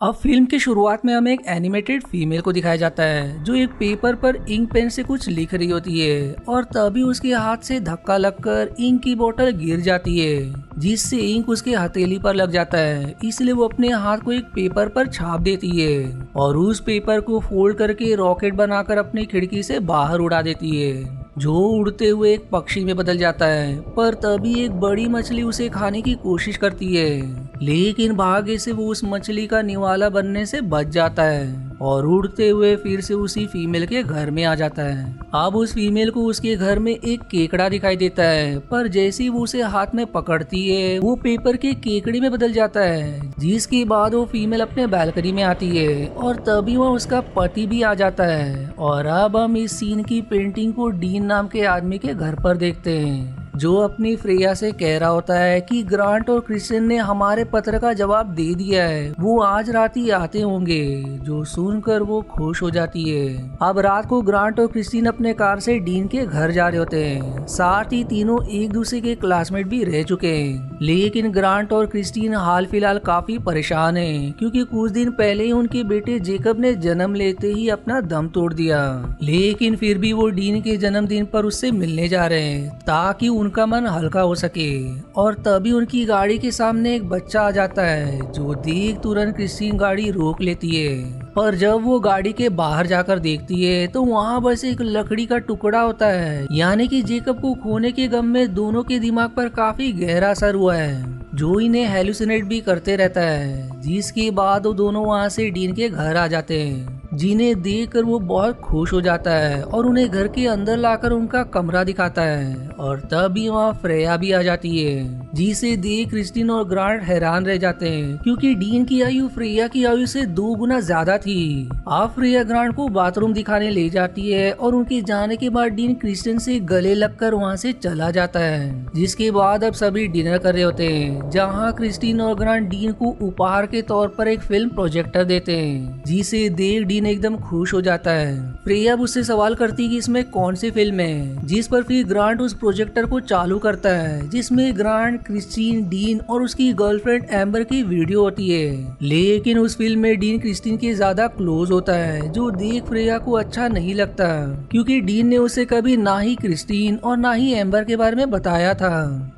अब फिल्म की शुरुआत में हमें एक एनिमेटेड फीमेल को दिखाया जाता है जो एक पेपर पर इंक पेन से कुछ लिख रही होती है और तभी उसके हाथ से धक्का लगकर इंक की बोतल गिर जाती है जिससे इंक उसके हथेली पर लग जाता है। इसलिए वो अपने हाथ को एक पेपर पर छाप देती है और उस पेपर को फोल्ड करके रॉकेट बनाकर अपनी खिड़की से बाहर उड़ा देती है जो उड़ते हुए एक पक्षी में बदल जाता है। पर तभी एक बड़ी मछली उसे खाने की कोशिश करती है लेकिन भाग्य से वो उस मछली का निवाला बनने से बच जाता है और उड़ते हुए फिर से उसी फीमेल के घर में आ जाता है। अब उस फीमेल को उसके घर में एक केकड़ा दिखाई देता है पर जैसे ही वो उसे हाथ में पकड़ती है वो पेपर के केकड़े में बदल जाता है जिसके बाद वो फीमेल अपने बालकनी में आती है और तभी वह उसका पति भी आ जाता है। और अब हम इस सीन की पेंटिंग को डीन नाम के आदमी के घर पर देखते हैं जो अपनी फ्रेया से कह रहा होता है कि ग्रांट और क्रिश्चियन ने हमारे पत्र का जवाब दे दिया है, वो आज रात ही आते होंगे। जो सुनकर वो खुश हो जाती है। अब रात को ग्रांट और क्रिश्चियन अपने कार से डीन के घर जा रहे होते हैं। साथ ही तीनों एक दूसरे के क्लासमेट भी रह चुके हैं लेकिन ग्रांट और क्रिस्टीन हाल फिलहाल काफी परेशान हैं क्योंकि कुछ दिन पहले ही उनके बेटे जेकब ने जन्म लेते ही अपना दम तोड़ दिया। लेकिन फिर भी वो डीन के जन्मदिन पर उससे मिलने जा रहे हैं ताकि उनका मन हल्का हो सके। और तभी उनकी गाड़ी के सामने एक बच्चा आ जाता है जो देख तुरंत क्रिस्टीन गाड़ी रोक लेती है। पर जब वो गाड़ी के बाहर जाकर देखती है तो वहाँ बस एक लकड़ी का टुकड़ा होता है, यानी कि जेकब को खोने के गम में दोनों के दिमाग पर काफी गहरा असर हुआ है जो इन्हें हेलुसिनेट भी करते रहता है। जिसके बाद वो दोनों वहाँ से डीन के घर आ जाते हैं जिन्हें देखकर वो बहुत खुश हो जाता है और उन्हें घर के अंदर लाकर उनका कमरा दिखाता है। और तभी वहाँ फ्रेया भी आ जाती है जिसे देख क्रिस्टीन और ग्रांट हैरान रह जाते हैं क्योंकि डीन की आयु फ्रेया की आयु से 2 गुना ज्यादा थी। अब फ्रेया ग्रांट को बाथरूम दिखाने ले जाती है और उनके जाने के बाद डीन क्रिस्टीन से गले लगकर वहाँ से चला जाता है। जिसके बाद अब सभी डिनर कर रहे होते हैं जहाँ क्रिस्टीन और ग्रांट डीन को उपहार के तौर पर एक फिल्म प्रोजेक्टर देते हैं जिसे देख डीन एकदम खुश हो जाता है। फ्रेया उससे सवाल करती है कि इसमें कौन सी फिल्म है, जिस पर फिर ग्रांट उस प्रोजेक्टर को चालू करता है जिसमें ग्रांट, क्रिस्टीन, डीन और उसकी गर्लफ्रेंड एम्बर की वीडियो होती है। लेकिन उस फिल्म में डीन क्रिस्टीन के ज्यादा क्लोज होता है जो देख फ्रेया को अच्छा नहीं लगता क्योंकि डीन ने उसे कभी ना ही क्रिस्टीन और ना ही एम्बर के बारे में बताया था।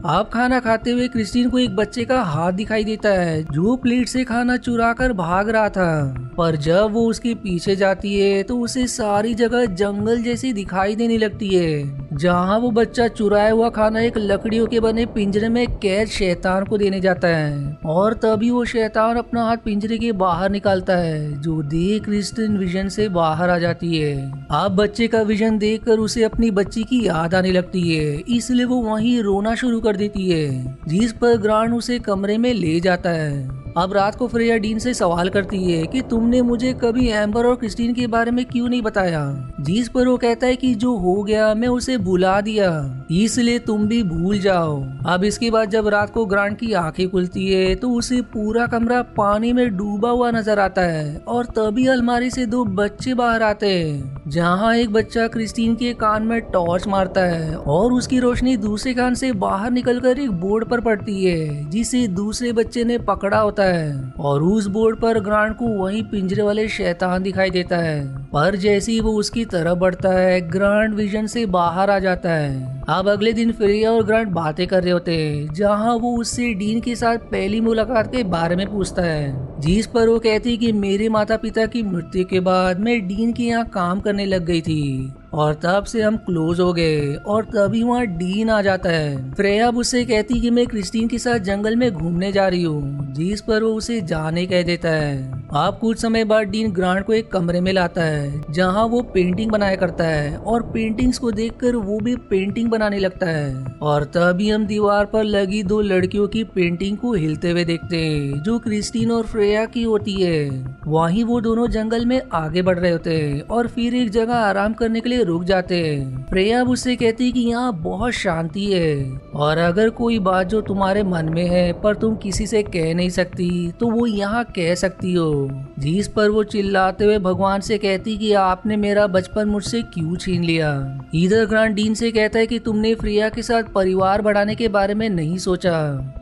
आप खाना खाते हुए क्रिस्टीन को एक बच्चे का हाथ दिखाई देता है जो प्लेट से खाना चुरा कर भाग रहा था। पर जब वो उसके पीछे जाती है तो उसे सारी जगह जंगल जैसी दिखाई देने लगती है जहाँ वो बच्चा चुराया हुआ खाना एक लकड़ियों के बने पिंजरे में कैद शैतान को देने जाता है। और तभी वो शैतान अपना हाथ पिंजरे के बाहर निकालता है जो देख क्रिस्टीन विजन से बाहर आ जाती है। अब बच्चे का विजन देखकर उसे अपनी बच्ची की याद आने लगती है इसलिए वो वहीं रोना शुरू कर देती है जिस पर ग्रांट उसे कमरे में ले जाता है। अब रात को फ्रेया डीन से सवाल करती है कि तुमने मुझे कभी एम्बर और क्रिस्टीन के बारे में क्यों नहीं बताया, जिस पर वो कहता है कि जो हो गया मैं उसे भुला दिया इसलिए तुम भी भूल जाओ। अब इसके बाद जब रात को ग्रांट की आंखें खुलती है तो उसे पूरा कमरा पानी में डूबा हुआ नजर आता है और तभी अलमारी से 2 बच्चे बाहर आते हैं जहाँ एक बच्चा क्रिस्टीन के कान में टॉर्च मारता है और उसकी रोशनी दूसरे कान से बाहर निकलकर एक बोर्ड पर पड़ती है जिसे दूसरे बच्चे ने पकड़ा होता है और उस बोर्ड पर ग्रांट को वही पिंजरे वाले शैतान दिखाई देता है। पर जैसे ही वो उसकी तरफ बढ़ता है ग्रांट विजन से बाहर आ जाता है। अब अगले दिन फ्रेया और ग्रांट बातें कर रहे होते हैं जहाँ वो उससे डीन के साथ पहली मुलाकात के बारे में पूछता है जिस पर वो कहती है कि मेरे माता पिता की मृत्यु के बाद मैं डीन के यहाँ काम करने लग गई थी और तब से हम क्लोज हो गए। और तभी वहाँ डीन आ जाता है। फ्रेया उससे कहती कि मैं क्रिस्टीन के साथ जंगल में घूमने जा रही हूँ जिस पर वो उसे जाने कह देता है। अब कुछ समय बाद डीन ग्रांट को एक कमरे में लाता है जहाँ वो पेंटिंग बनाया करता है और पेंटिंग्स को देखकर वो भी पेंटिंग बनाने लगता है। और तभी हम दीवार पर लगी 2 लड़कियों की पेंटिंग को हिलते हुए देखते हैं जो क्रिस्टीन और फ्रेया की होती है। वहीं वो दोनों जंगल में आगे बढ़ रहे होते हैं और फिर एक जगह आराम करने के लिए रुक जाते हैं। फ्रेया अब उससे कहती कि यहाँ बहुत शांति है और अगर कोई बात जो तुम्हारे मन में है पर तुम किसी से कह नहीं सकती तो वो यहाँ कह सकती हो। जिस पर वो चिल्लाते हुए भगवान से कहती कि आपने मेरा बचपन मुझसे क्यों छीन लिया। इधर ग्रांट डीन से कहता है कि तुमने फ्रेया के साथ परिवार बढ़ाने के बारे में नहीं सोचा।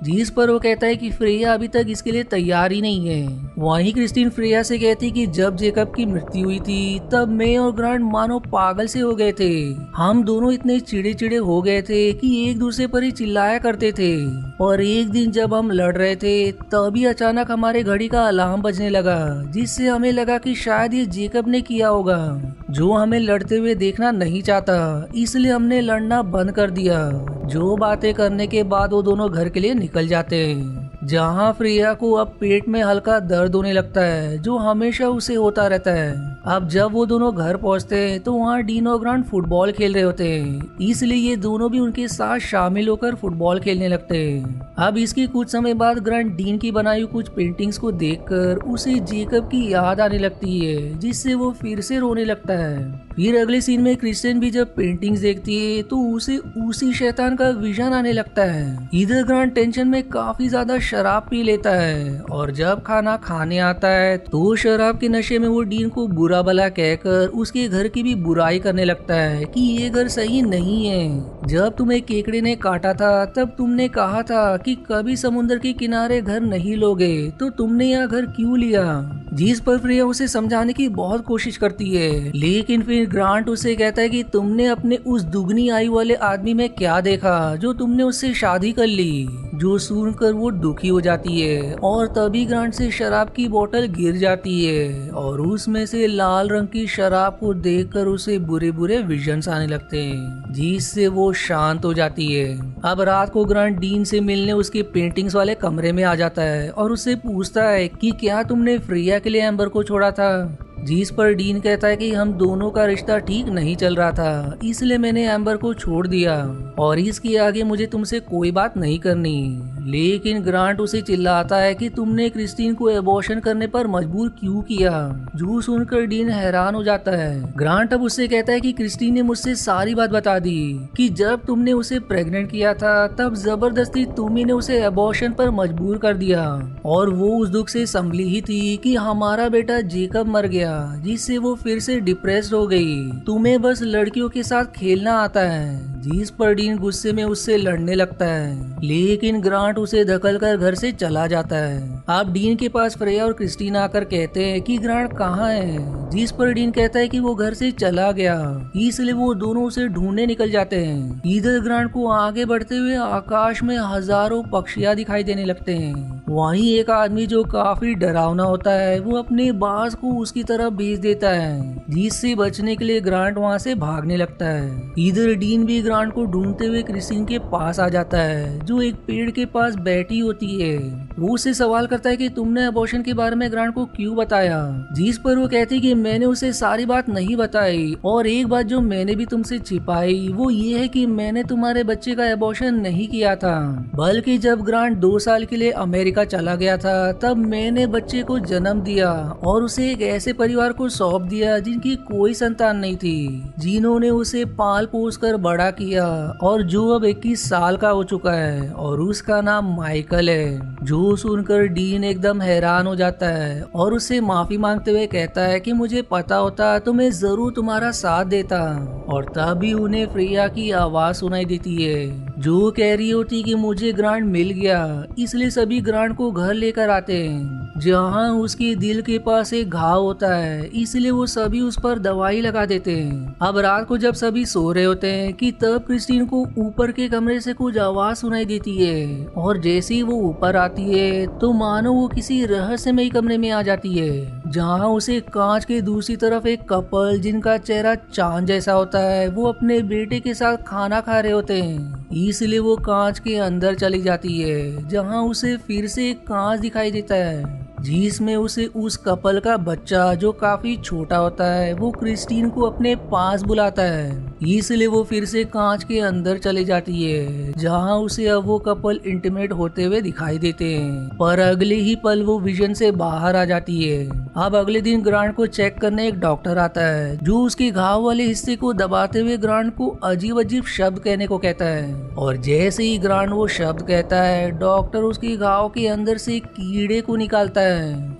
जिस पर वो कहता है कि फ्रेया अभी तक इसके लिए तैयार ही नहीं है। वहीं क्रिस्टीन फ्रेया से कहती कि जब जेकब की मृत्यु हुई थी तब मैं और ग्रांट मानो पागल से हो गए थे। हम दोनों इतने चिड़े चिड़े हो गए थे कि एक दूसरे पर ही चिल्लाया करते थे और एक दिन जब हम लड़ रहे थे तभी अचानक हमारे घड़ी का अलार्म बजने लगा, जिससे हमें लगा कि शायद ये जेकब ने किया होगा जो हमें लड़ते हुए देखना नहीं चाहता, इसलिए हमने लड़ना बंद कर दिया। जो बातें करने के बाद वो दोनों घर के लिए निकल जाते हैं, जहाँ फ्रेया को अब पेट में हल्का दर्द होने लगता है जो हमेशा उसे होता रहता है। अब जब वो दोनों घर पहुँचते हैं तो वहाँ डीन और ग्रांट फुटबॉल खेल रहे होते हैं, इसलिए ये दोनों भी उनके साथ शामिल होकर फुटबॉल खेलने लगते हैं। अब इसके कुछ समय बाद ग्रांट डीन की बनाई हुई कुछ पेंटिंग्स को देखकर उसे जेकब की याद आने लगती है, जिससे वो फिर से रोने लगता है। फिर अगले सीन में क्रिस्टियन भी जब पेंटिंग्स देखती है तो उसे उसी शैतान का विजन आने लगता है। इधर ग्रांट टेंशन में काफी ज्यादा शराब पी लेता है और जब खाना खाने आता है तो शराब के नशे में वो डीन को बुरा भला कहकर उसके घर की भी बुराई करने लगता है कि ये घर सही नहीं है। जब तुम्हें केकड़े ने काटा था तब तुमने कहा था कि कभी समुद्र के किनारे घर नहीं लोगे, तो तुमने यह घर क्यों लिया। जिस पर फ्रेया उसे समझाने की बहुत कोशिश करती है, लेकिन फिर ग्रांट उसे कहता है कि तुमने अपने उस दुगनी आयु वाले आदमी में क्या देखा जो तुमने उससे शादी कर ली। जो सुनकर वो दुखी हो जाती है और तभी ग्रांट से शराब की बोतल गिर जाती है और उसमें से लाल रंग की शराब को देखकर उसे बुरे बुरे विजन्स आने लगते हैं, जिससे वो शांत हो जाती है। अब रात को ग्रांट डीन से मिलने उसके पेंटिंग्स वाले कमरे में आ जाता है और उससे पूछता है कि क्या तुमने फ्रेया के लिए एम्बर को छोड़ा था। जिस पर डीन कहता है कि हम दोनों का रिश्ता ठीक नहीं चल रहा था, इसलिए मैंने एम्बर को छोड़ दिया और इसके आगे मुझे तुमसे कोई बात नहीं करनी। लेकिन ग्रांट उसे चिल्लाता है कि तुमने क्रिस्टीन को एबॉर्शन करने पर मजबूर क्यों किया। जो सुनकर डीन हैरान हो जाता है। ग्रांट अब उससे कहता है कि क्रिस्टीन ने मुझसे सारी बात बता दी कि जब तुमने उसे प्रेग्नेंट किया था तब जबरदस्ती तुम्ही ने उसे एबॉर्शन पर मजबूर कर दिया और वो उस दुख से संभली ही थी कि हमारा बेटा जेकब मर गया, जिससे वो फिर से डिप्रेस्ड हो गई। तुम्हें बस लड़कियों के साथ खेलना आता है। जिस पर डीन गुस्से में उससे लड़ने लगता है, लेकिन ग्रांट उसे धकल कर घर से चला जाता है। अब डीन के पास फ्रेया और क्रिस्टीन आकर कहते हैं कि ग्रांट कहाँ है। जिस पर डीन कहता है कि वो घर से चला गया, इसलिए वो दोनों उसे ढूंढने निकल जाते हैं। इधर ग्रांट को आगे बढ़ते हुए आकाश में हजारों पक्षियां दिखाई देने लगते हैं। वहीं एक आदमी जो काफी डरावना होता है वो अपने बाज को उसकी तरफ भेज देता है, जिससे बचने के लिए ग्रांट वहां से भागने लगता है। इधर डीन भी ग्रांट को ढूंढते हुए क्रिस्टीन के पास आ जाता है, जो एक पेड़ के पास बैठी होती है। वो उससे सवाल करता है कि तुमने अबॉर्शन के बारे में ग्रांट को क्यों बताया। जिस पर वो कहती कि मैंने उसे सारी बात नहीं बताई और एक बात जो मैंने भी तुमसे छिपाई वो ये है कि मैंने तुम्हारे बच्चे का अबॉर्शन नहीं किया था, बल्कि जब ग्रांट 2 साल के लिए अमेरिका चला गया था तब मैंने बच्चे को जन्म दिया और उसे एक ऐसे परिवार को सौंप दिया जिनकी कोई संतान नहीं थी, जिन्होंने उसे पाल पोस कर बड़ा किया और जो अब 21 साल का हो चुका है और उसका नाम माइकल है। जो सुनकर डीन एकदम हैरान हो जाता है और उससे माफी मांगते हुए कहता है कि मुझे पता होता तो मैं जरूर तुम्हारा साथ देता। और तभी उन्हें फ्रेया की आवाज सुनाई देती है जो कह रही होती कि मुझे ग्रांट मिल गया, इसलिए सभी ग्रांट को घर लेकर आते हैं, जहां उसके दिल के पास एक घाव होता है, इसलिए वो सभी उस पर दवाई लगा देते हैं। अब रात को जब सभी सो रहे होते हैं कि तब क्रिस्टीन को ऊपर के कमरे से कुछ आवाज सुनाई देती है और जैसे ही वो ऊपर आती है तो मानो वो किसी रहस्यमयी कमरे में आ जाती है, जहां उसे कांच के दूसरी तरफ एक कपल जिनका चेहरा चांद जैसा होता है वो अपने बेटे के साथ खाना खा रहे होते हैं। इसलिए वो कांच के अंदर चली जाती है, जहां उसे फिर से एक कांच दिखाई देता है जिसमें उसे उस कपल का बच्चा जो काफी छोटा होता है वो क्रिस्टीन को अपने पास बुलाता है। इसलिए वो फिर से कांच के अंदर चली जाती है जहाँ उसे अब वो कपल इंटीमेट होते हुए दिखाई देते हैं, पर अगले ही पल वो विजन से बाहर आ जाती है। अब अगले दिन ग्रांट को चेक करने एक डॉक्टर आता है जो उसके घाव वाले हिस्से को दबाते हुए ग्रांट को अजीब अजीब शब्द कहने को कहता है, और जैसे ही ग्रांट वो शब्द कहता है डॉक्टर उसके घाव के अंदर से कीड़े को निकालता है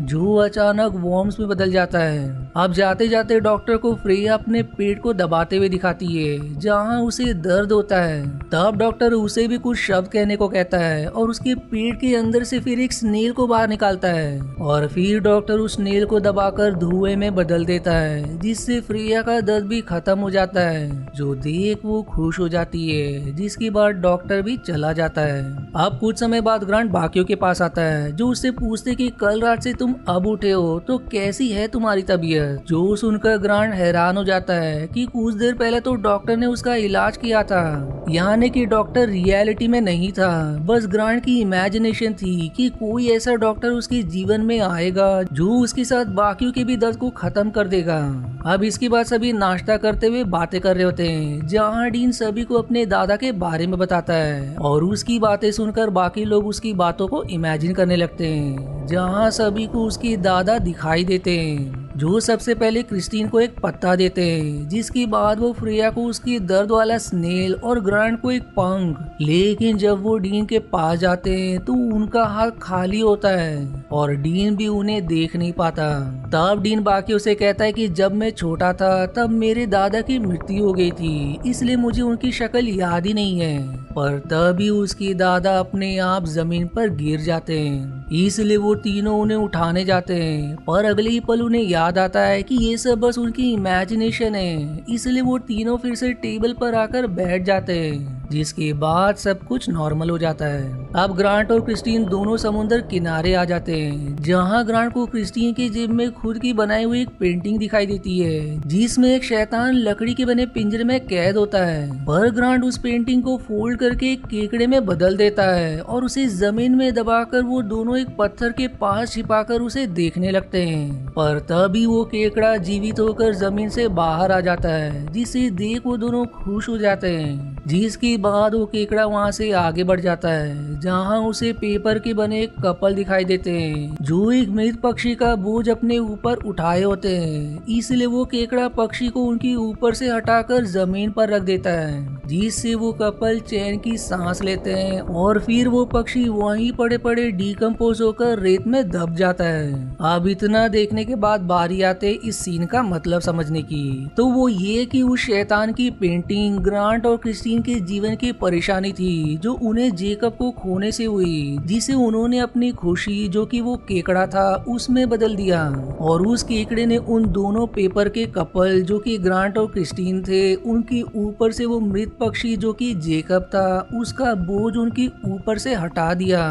जो अचानक वॉर्म्स में बदल जाता है। अब जाते जाते डॉक्टर को फ्रेया अपने पेट को दबाते हुए दिखाती है जहाँ उसे दर्द होता है। तब डॉक्टर उसे भी कुछ शब्द कहने को कहता है और उसके पेट के अंदर से फिर एक स्नेल को बाहर निकालता है और फिर डॉक्टर उस स्नेल को दबाकर धुएं में बदल देता है जिससे फ्रेया का दर्द भी खत्म हो जाता है, जो देख वो खुश हो जाती है। जिसके बाद डॉक्टर भी चला जाता है। अब कुछ समय बाद ग्रांट बाकियों के पास आता है जो उससे पूछते कि कल रात से तुम अब उठे हो तो कैसी है तुम्हारी तबीयत। जो सुनकर ग्रांट हैरान हो जाता है कि कुछ देर पहले तो डॉक्टर ने उसका इलाज किया था, यानी कि डॉक्टर रियलिटी में नहीं था, बस ग्रांट की इमेजिनेशन थी कि कोई ऐसा डॉक्टर उसके जीवन में आएगा जो उसके साथ बाकियों के भी दर्द को खत्म कर देगा। अब इसके बाद सभी नाश्ता करते हुए बातें कर रहे होते हैं जहाँ डीन सभी को अपने दादा के बारे में बताता है और उसकी बातें सुनकर बाकी लोग उसकी बातों को इमेजिन करने लगते हैं जहाँ सभी को उसके दादा दिखाई देते हैं जो सबसे पहले क्रिस्टीन को एक पत्ता देते हैं, जिसके बाद वो फ्रेया को उसकी दर्द वाला स्नेल और ग्रांट को एक पंख। लेकिन जब वो डीन के पास जाते हैं तो उनका हाथ खाली होता है और डीन भी उन्हें देख नहीं पाता। तब डीन बाकियों से कहता है कि जब मैं छोटा था तब मेरे दादा की मृत्यु हो गई थी, इसलिए मुझे उनकी शक्ल याद ही नहीं है। पर तभी उसके दादा अपने आप जमीन पर गिर जाते हैं, इसलिए वो तीनों उन्हें उठाने जाते हैं, पर अगले ही पल उन्हें याद आता है कि ये सब बस उनकी इमेजिनेशन है। इसलिए वो तीनों फिर से टेबल पर आकर बैठ जाते हैं, जिसके बाद सब कुछ नॉर्मल हो जाता है। अब ग्रांट और क्रिस्टीन दोनों समुद्र किनारे आ जाते हैं, जहाँ ग्रांट को क्रिस्टीन की जेब में खुद की बनाई हुई एक पेंटिंग दिखाई देती है जिसमें एक शैतान लकड़ी के बने पिंजरे में कैद होता है। पर ग्रांट उस पेंटिंग को फोल्ड करके एक केकड़े में बदल देता है और उसे जमीन में दबाकर वो दोनों एक पत्थर के पास छिपाकर उसे देखने लगते हैं। पर तभी वो केकड़ा जीवित होकर जमीन से बाहर आ जाता है, जिसे देख वो दोनों खुश हो जाते हैं। जिसके बाद वो केकड़ा वहाँ से आगे बढ़ जाता है जहाँ उसे पेपर के बने एक कपल दिखाई देते हैं जो एक मृत पक्षी का बोझ अपने ऊपर उठाए होते हैं। इसलिए वो केकड़ा पक्षी को उनके ऊपर से हटाकर जमीन पर रख देता है, जिससे वो कपल चैन की सांस लेते हैं और फिर वो पक्षी वहीं पड़े पड़े डिकम्पोज होकर रेत में दब जाता है। अब इतना देखने के बाद बारी आते इस सीन का मतलब समझने की, तो वो ये कि उस शैतान की पेंटिंग ग्रांट और क्रिस्टीन के जीवन की परेशानी थी जो उन्हें जेकब को खोने से हुई, जिसे उन्होंने अपनी खुशी जो कि वो केकड़ा था उसमें बदल दिया। और उस केकड़े ने उन दोनों पेपर के कपल जो कि ग्रांट और क्रिस्टीन थे उनके ऊपर से वो मृत पक्षी जो कि जेकब था उसका बोझ उनके ऊपर से हटा दिया,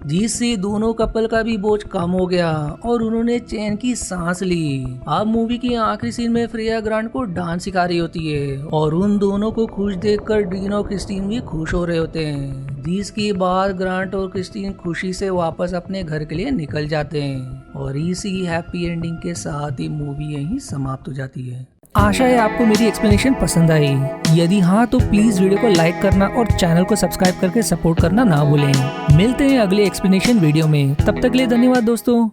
जिससे दोनों कपल का भी बोझ कम हो गया और उन्होंने चैन की सांस ली। अब मूवी के आखिरी सीन में फ्रेया ग्रांट को डांस सिखा रही होती है और उन दोनों को खुश देखकर डीन और क्रिस्टीन भी खुश हो रहे होते हैं, जिसके बाद ग्रांट और क्रिस्टीन खुशी से वापस अपने घर के लिए निकल जाते हैं और इसी हैप्पी एंडिंग के साथ ही मूवी यहीं समाप्त हो जाती है। आशा है आपको मेरी एक्सप्लेनेशन पसंद आई। यदि हाँ तो प्लीज वीडियो को लाइक करना और चैनल को सब्सक्राइब करके सपोर्ट करना ना भूलें। मिलते हैं अगले एक्सप्लेनेशन वीडियो में, तब तक के लिए धन्यवाद दोस्तों।